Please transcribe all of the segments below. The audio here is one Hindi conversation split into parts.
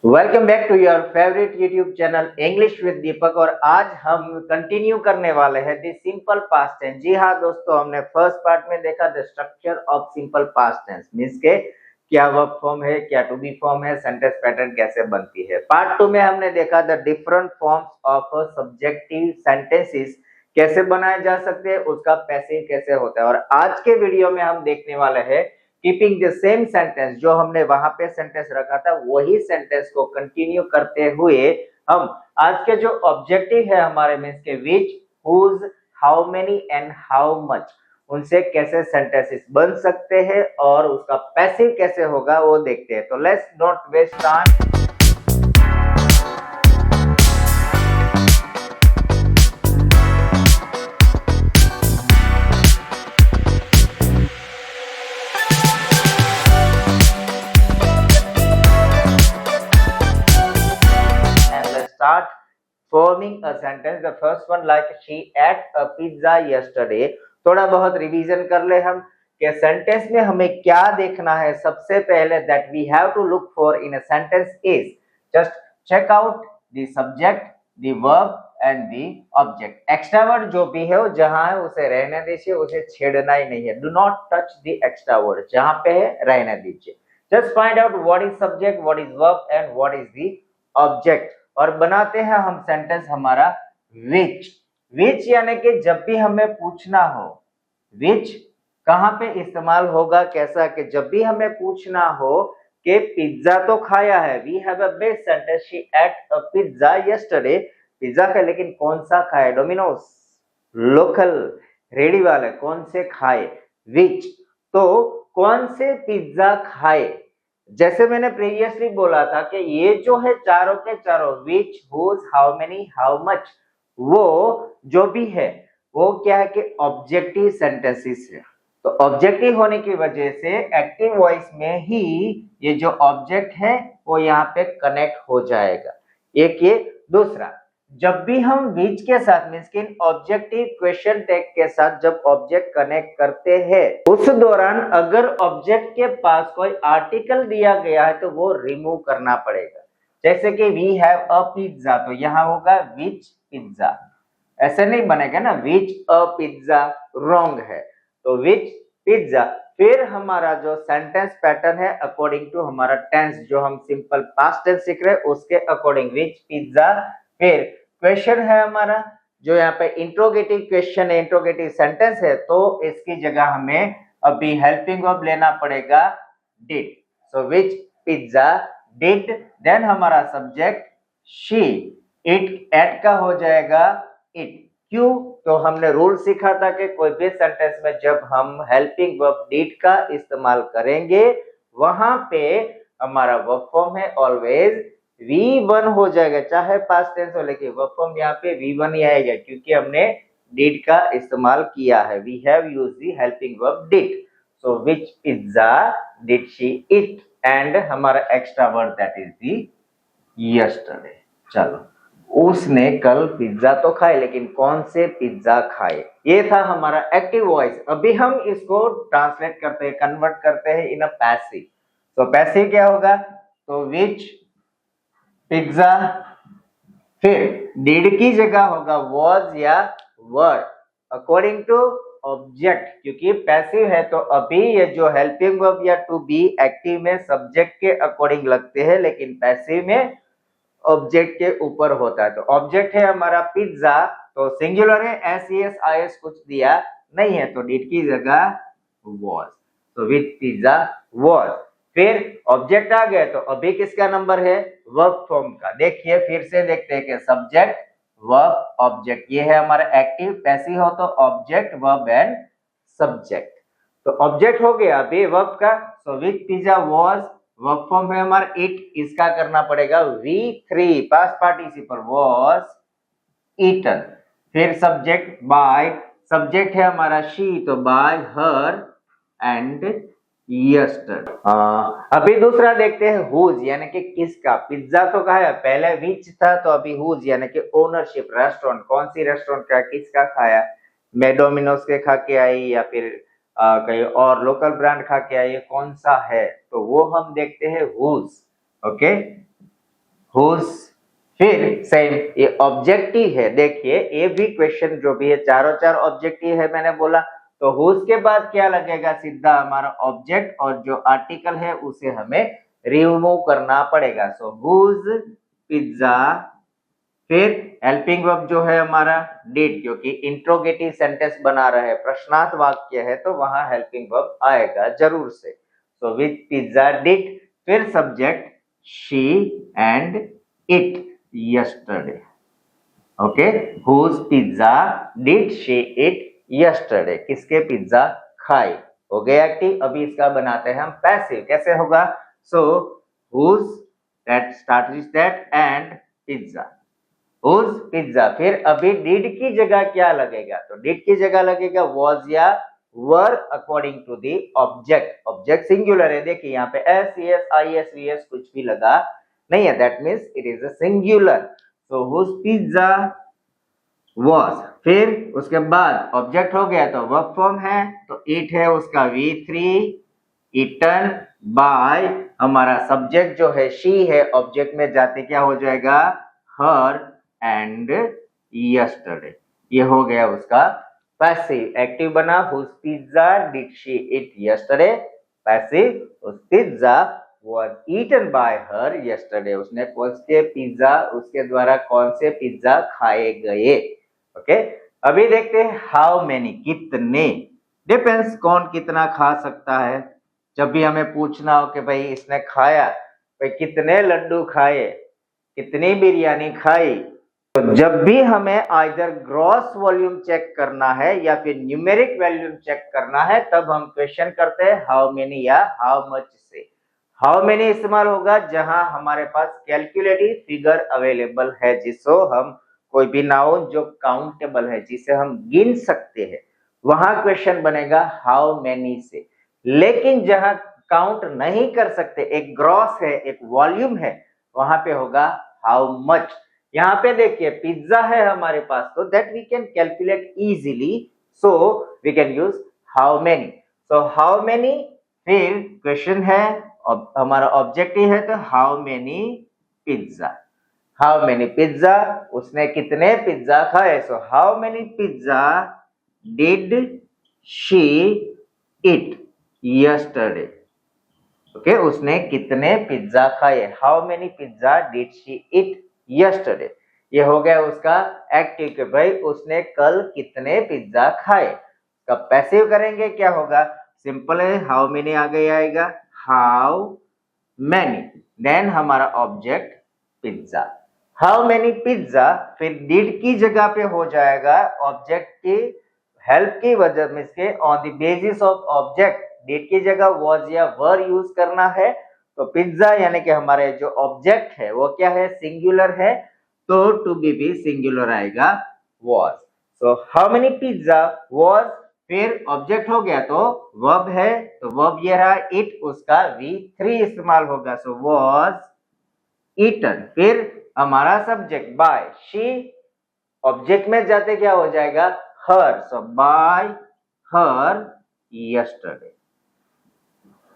Welcome back to your favourite YouTube channel English with Deepak. और आज हम कंटिन्यू करने वाले हैं द सिंपल पास्ट टेंस। जी हाँ दोस्तों, हमने फर्स्ट पार्ट में देखा the structure of simple past tense, means के क्या वर्ब फॉर्म है, क्या टू बी फॉर्म है, सेंटेंस पैटर्न कैसे बनती है। पार्ट 2 में हमने देखा the different forms of subjective sentences कैसे बनाए जा सकते हैं, उसका पैसिव कैसे होता है। और आज के वीडियो में हम देखने वाले हैं कीपिंग द सेम सेंटेंस, जो हमने वहां पे सेंटेंस रखा था वही सेंटेंस को कंटिन्यू करते हुए हम आज के जो ऑब्जेक्टिव है हमारे मींस के which, whose, how many and how much, उनसे कैसे सेंटेंसेस बन सकते हैं और उसका पैसिव कैसे होगा वो देखते हैं। तो let's not waste time. Start forming a sentence. The first one, like she ate a pizza yesterday. थोड़ा बहुत रिवीजन कर ले हम कि सेंटेंस में हमें क्या देखना है। सबसे पहले that we have to look for in a sentence is just check out the subject, the verb and the object. Extra word जो भी है वो जहां है उसे रहने दीजिए, उसे छेड़ना ही नहीं है। Do not touch the extra word, जहां पे है रहने दीजिए। Just find out what is subject, what is verb and what is the object। और बनाते हैं हम सेंटेंस हमारा विच। विच यानी कि जब भी हमें पूछना हो, विच कहां पे इस्तेमाल होगा, कैसा कि जब भी हमें पूछना हो कि पिज्जा तो खाया है, we have a best sentence, she ate a pizza yesterday. Pizza का लेकिन कौन सा खाए, डोमिनोज, लोकल, रेडी वाले, कौन से खाए, विच, तो कौन से पिज्जा खाए। जैसे मैंने प्रीवियसली बोला था कि ये जो है चारों के चारों which, whose, how many, how much, वो जो भी है वो क्या है कि ऑब्जेक्टिव सेंटेंसेस है। तो ऑब्जेक्टिव होने की वजह से एक्टिव वॉइस में ही ये जो ऑब्जेक्ट है वो यहाँ पे कनेक्ट हो जाएगा। एक ये। दूसरा, जब भी हम विच के साथ मींस कि ऑब्जेक्टिव क्वेश्चन टैग के साथ जब ऑब्जेक्ट कनेक्ट करते हैं उस दौरान अगर ऑब्जेक्ट के पास कोई आर्टिकल दिया गया है तो वो रिमूव करना पड़ेगा। जैसे कि वी हैव अ पिज्जा, तो यहाँ होगा विच पिज्जा, ऐसे नहीं बनेगा ना, विच अ पिज्जा रॉन्ग है, तो विच पिज्जा। फिर हमारा जो सेंटेंस पैटर्न है अकॉर्डिंग टू हमारा टेंस, जो हम सिंपल पास्ट टेंस सीख रहे हैं उसके अकॉर्डिंग विच पिज्जा। फिर क्वेश्चन है हमारा, जो यहाँ पे इंट्रोगेटिव क्वेश्चन है, इंट्रोगेटिव सेंटेंस है, तो इसकी जगह हमें अभी हेल्पिंग वर्ब लेना पड़ेगा did. So which pizza did, then हमारा सब्जेक्ट शी, इट एट का हो जाएगा इट। क्यों? तो हमने रूल सीखा था कि कोई भी सेंटेंस में जब हम हेल्पिंग वर्ब डिड का इस्तेमाल करेंगे वहां पे हमारा वर्ब फॉर्म है ऑलवेज V1 हो जाएगा, चाहे पास्ट टेंस हो, लेकिन वर्ब फॉर्म यहाँ पे V1 ही आएगा क्योंकि हमने डिड का इस्तेमाल किया है। We have used the helping verb did. So which pizza did she eat, and हमारा extra word that is the yesterday. चलो, उसने कल पिज्जा तो खाए लेकिन कौन से पिज्जा खाए, ये था हमारा एक्टिव वॉइस। अभी हम इसको ट्रांसलेट करते हैं, कन्वर्ट करते हैं इन अ पैसिव। तो पैसिव क्या होगा, तो विच पिज्जा, फिर डिड की जगह होगा वॉज या वर अकॉर्डिंग टू ऑब्जेक्ट, क्योंकि पैसिव है तो अभी ये जो हेल्पिंग वर्ब या टू बी एक्टिव में सब्जेक्ट के अकॉर्डिंग लगते हैं, लेकिन पैसिव में ऑब्जेक्ट के ऊपर होता है। तो ऑब्जेक्ट है हमारा पिज्जा, तो सिंगुलर है, SES कुछ दिया नहीं है, तो डिड की जगह वॉज, तो विच पिज्जा वॉज। फिर ऑब्जेक्ट आ गए तो अभी किसका नंबर है, वर्ब फॉर्म का। देखिए फिर से देखते हैं कि सब्जेक्ट वर्ब ऑब्जेक्ट, ये है हमारा एक्टिव। पैसिव हो तो ऑब्जेक्ट वर्ब एंड सब्जेक्ट। तो ऑब्जेक्ट हो गया अभी वर्ब का, so which pizza was, verb form है हमारा इट, इसका करना पड़ेगा V3 past participle was eaten. फिर सब्जेक्ट बाय, सब्जेक्ट है हमारा शी, तो बाय हर एंड यस्टरडे। अभी दूसरा देखते हैं हुज यानी कि किसका। पिज्जा तो कहा है, पहले विच था, तो अभी हुज यानी कि ओनरशिप, रेस्टोरेंट, कौन सी रेस्टोरेंट का, किसका खाया, मैं डोमिनोज के खा के आई या फिर कहीं और लोकल ब्रांड खा के आई, कौन सा है, तो वो हम देखते हैं हुज। ओके, हुज, फिर सेम ये ऑब्जेक्टिव है। देखिए ये भी क्वेश्चन जो भी है चारों चार ऑब्जेक्टिव है मैंने बोला, तो हुज के बाद क्या लगेगा, सीधा हमारा ऑब्जेक्ट और जो आर्टिकल है उसे हमें रिमूव करना पड़ेगा। सो हुज पिज्जा, फिर हेल्पिंग वर्ब जो है हमारा डिड, क्योंकि इंट्रोगेटिव सेंटेंस बना रहे हैं, प्रश्नार्थ वाक्य है तो वहां हेल्पिंग वर्ब आएगा जरूर से। सो विथ पिज्जा डिड, फिर subject she and it yesterday. Okay, whose pizza did she it yesterday, किसके पिज्जा खाई, हो गया एक्टिव। अभी इसका बनाते हैं हम पैसिव, कैसे होगा, so whose that start with that and pizza, whose pizza, फिर अभी डिड की जगह क्या लगेगा, तो डिड की जगह लगेगा वॉज या were according to the object. Object singular है, देखिए यहाँ पे S S I S V S कुछ भी लगा नहीं है, that means it is a singular. So whose pizza was, फिर उसके बाद ऑब्जेक्ट हो गया तो वर्ब फॉर्म है, तो इट है उसका V3, ईटन बाय, हमारा सब्जेक्ट जो है शी है, ऑब्जेक्ट में जाते क्या हो जाएगा, हर एंड यस्टरडे। ये हो गया उसका पैसिव। एक्टिव बना whose pizza did she it yesterday, passive whose pizza was eaten by her yesterday, उसने कौन से पिज्जा, उसके द्वारा कौन से पिज्जा खाए गए। ओके, अभी देखते हैं हाउ मेनी, कितने, डिपेंड्स कौन कितना खा सकता है। जब भी हमें पूछना हो कि भाई इसने खाया, भाई कितने लड्डू खाए, कितनी बिरयानी खाई, तो जब भी हमें आइदर ग्रॉस वॉल्यूम चेक करना है या फिर न्यूमेरिक वॉल्यूम चेक करना है, तब हम क्वेश्चन करते हैं हाउ मेनी या हाउ मच से। हाउ मेनी इस्तेमाल होगा जहां हमारे पास कैलकुलेटिव फिगर अवेलेबल है, जिसको हम कोई भी नाउन जो काउंटेबल है, जिसे हम गिन सकते हैं, वहां क्वेश्चन बनेगा हाउ मेनी से। लेकिन जहां काउंट नहीं कर सकते, एक ग्रॉस है, एक वॉल्यूम है, वहां पे होगा हाउ मच। यहाँ पे देखिए पिज्जा है हमारे पास, तो that we can calculate easily, so we can use how many. So how many, फिर क्वेश्चन है, हमारा ऑब्जेक्टिव है, तो how many pizza, how many pizza, उसने कितने पिज्जा खाए। So how many pizza did she it yesterday. Okay, उसने कितने पिज्जा खाए, how many pizza did she it yesterday. ये हो गया उसका एक्टिव कि भाई उसने कल कितने पिज्जा खाए। कब पैसिव करेंगे क्या होगा, सिंपल है, हाउ मेनी आगे आएगा, हाउ मैनी, देन हमारा object pizza, how many pizza, फिर डिड की जगह पे हो जाएगा ऑब्जेक्ट की हेल्प की वजह में, इसके on the basis of object did की जगह वॉज या वर यूज करना है, तो पिज्जा यानी कि हमारे जो ऑब्जेक्ट है वो क्या है, सिंगुलर है, तो टू बी भी सिंगुलर आएगा was. So how many pizza was, फिर ऑब्जेक्ट हो गया तो वर्ब है, तो वर्ब ये रहा इट, उसका V3 इस्तेमाल होगा, सो वॉज ईटन, फिर हमारा सब्जेक्ट बाय शी, ऑब्जेक्ट में जाते क्या हो जाएगा हर, सो बाय हर यस्टरडे।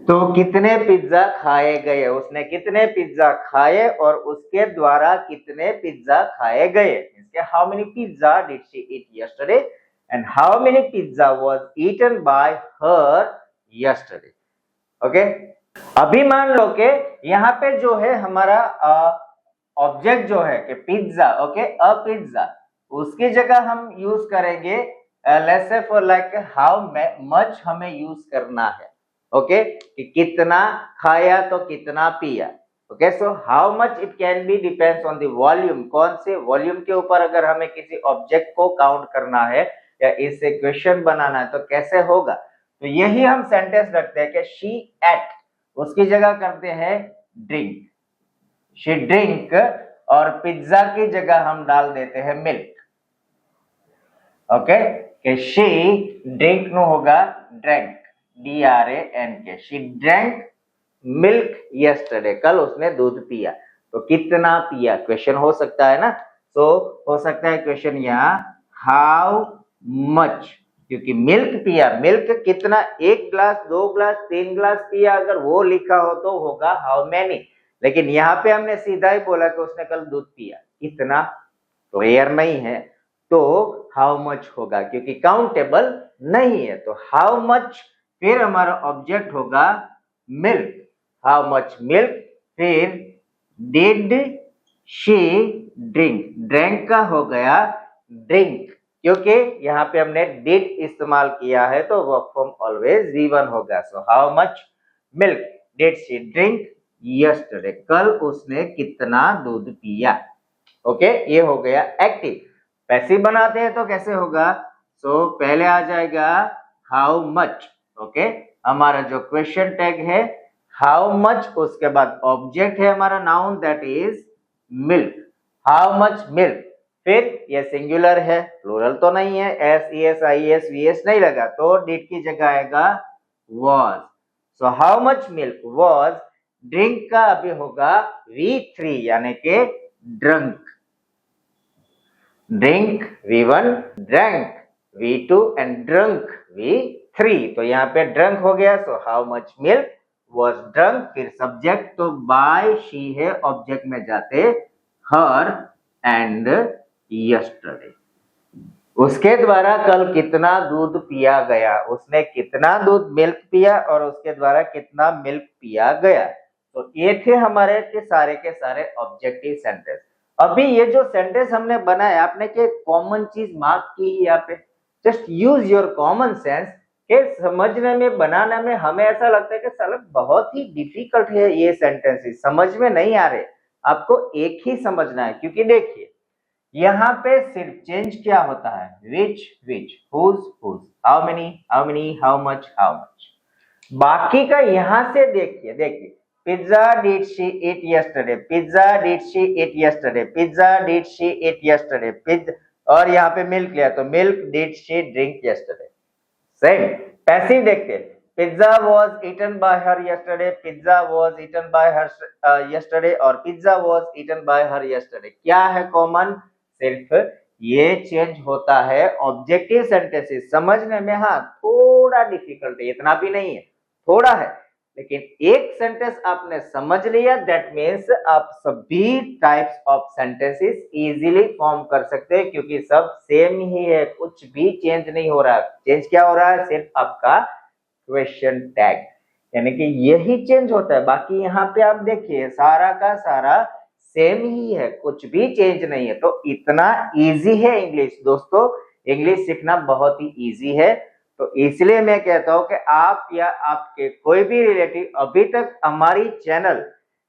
तो कितने पिज्जा खाए गए, उसने कितने पिज्जा खाए और उसके द्वारा कितने पिज्जा खाए गए, इसके how many pizza did she eat yesterday and how many pizza was eaten by her yesterday. Okay, अभी मान लो कि यहाँ पे जो है हमारा ऑब्जेक्ट जो है कि पिज्जा, ओके अ पिज्जा, उसकी जगह हम यूज करेंगे let's say for like how much हमें यूज करना है, ओके कि कितना खाया तो कितना पिया। Okay, so how much it can be depends on the volume, कौन से वॉल्यूम के ऊपर अगर हमें किसी ऑब्जेक्ट को काउंट करना है या इससे क्वेश्चन बनाना है तो कैसे होगा, तो यही हम सेंटेंस रखते हैं कि शी एट, उसकी जगह करते हैं ड्रिंक, शी ड्रिंक, और पिज्जा की जगह हम डाल देते हैं मिल्क। ओके, कि शी ड्रिंक नो होगा drank, DRANK, she drank milk yesterday, कल उसने दूध पिया, तो कितना पिया क्वेश्चन हो सकता है ना। तो हो सकता है क्वेश्चन यहाँ हाउ मच, क्योंकि मिल्क पिया, मिल्क कितना, 1 ग्लास 2 ग्लास 3 ग्लास पिया, अगर वो लिखा हो तो होगा हाउ मैनी, लेकिन यहाँ पे हमने सीधा ही बोला कि उसने कल दूध पिया, इतना क्लियर नहीं है, तो हाउ मच होगा क्योंकि काउंटेबल नहीं है, तो हाउ मच फिर हमारा ऑब्जेक्ट होगा मिल्क, हाउ मच मिल्क, फिर डिड शी ड्रिंक, ड्रिंक का हो गया ड्रिंक, क्योंकि यहाँ पे हमने डिड इस्तेमाल किया है तो वर्ब फॉर्म ऑलवेज V1 होगा। So how much milk did she drink yesterday, कल उसने कितना दूध पिया। ओके, ये हो गया एक्टिव। पैसिव बनाते हैं तो कैसे होगा, सो पहले आ जाएगा हाउ मच। ओके, हमारा जो क्वेश्चन टैग है हाउ मच, उसके बाद ऑब्जेक्ट है हमारा noun that is milk, how much milk, फिर ये सिंगुलर है, प्लूरल तो नहीं है, SES नहीं लगा तो डिड की जगह आएगा was। So how much milk was, drink का अभी होगा V3 यानी कि drunk, drink V1, drunk V2 and drunk V3, तो यहाँ पे ड्रंक हो गया। So how much milk was drunk, फिर सब्जेक्ट तो बाय शी है, ऑब्जेक्ट में जाते हर एंड यस्टरडे, उसके द्वारा कल कितना दूध पिया गया, उसने कितना दूध मिल्क पिया और उसके द्वारा कितना मिल्क पिया गया। तो ये थे हमारे के सारे ऑब्जेक्टिव सेंटेंस। अभी ये जो सेंटेंस हमने बनाया, आपने क्या कॉमन चीज मार्क की यहाँ पे, just use your common sense के समझने में, बनाने में हमें ऐसा लगता है कि साला बहुत ही डिफिकल्ट है ये सेंटेंसेस, समझ में नहीं आ रहे, आपको एक ही समझना है, क्योंकि देखिए यहाँ पे सिर्फ चेंज क्या होता है, which, whose, how many, how much, बाकी का यहाँ से देखिए pizza did she eat yesterday, pizza did she eat yesterday, pizza did she eat yesterday, और यहाँ पे मिल्क लिया तो milk did she drink yesterday. Same passive देखते, pizza was eaten by her yesterday, pizza was eaten by her yesterday और pizza was eaten by her yesterday, क्या है कॉमन, सिर्फ ये चेंज होता है ऑब्जेक्टिव सेंटेंसेस समझने में। हाँ थोड़ा डिफिकल्ट है, इतना भी नहीं है, थोड़ा है, लेकिन एक सेंटेंस आपने समझ लिया दैट मीन्स आप सभी types of sentences easily form कर सकते हैं, क्योंकि सब सेम ही है, कुछ भी चेंज नहीं हो रहा। चेंज क्या हो रहा है, सिर्फ आपका क्वेश्चन टैग, यानी कि यही चेंज होता है, बाकी यहाँ पे आप देखिए सारा का सारा सेम ही है, कुछ भी चेंज नहीं है। तो इतना इजी है इंग्लिश दोस्तों, इंग्लिश सीखना बहुत ही इजी है। तो इसलिए मैं कहता हूं कि आप या आपके कोई भी रिलेटिव अभी तक हमारी चैनल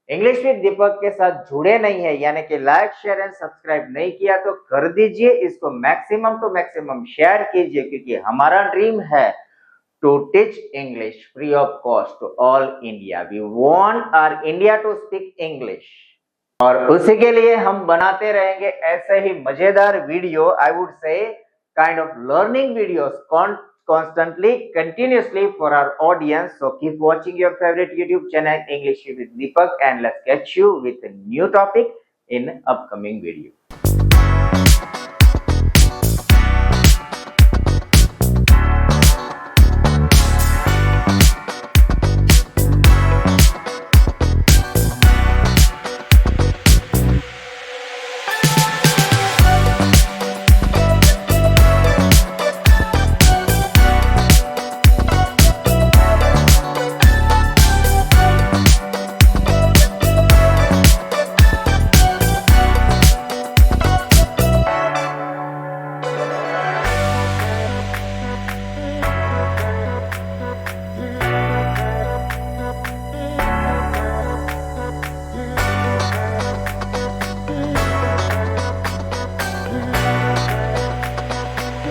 इंग्लिश विद दीपक के साथ जुड़े नहीं है, यानी कि लाइक शेयर एंड सब्सक्राइब नहीं किया तो कर दीजिए, इसको मैक्सिमम टू मैक्सिमम शेयर कीजिए, क्योंकि हमारा ड्रीम है to teach English free of cost to all India. We want our India to speak English. और उसी के लिए हम बनाते रहेंगे ऐसे ही मजेदार video, I would say kind of learning videos constantly, continuously for our audience. So keep watching your favorite YouTube channel English with Deepak, and let's catch you with a new topic in upcoming video.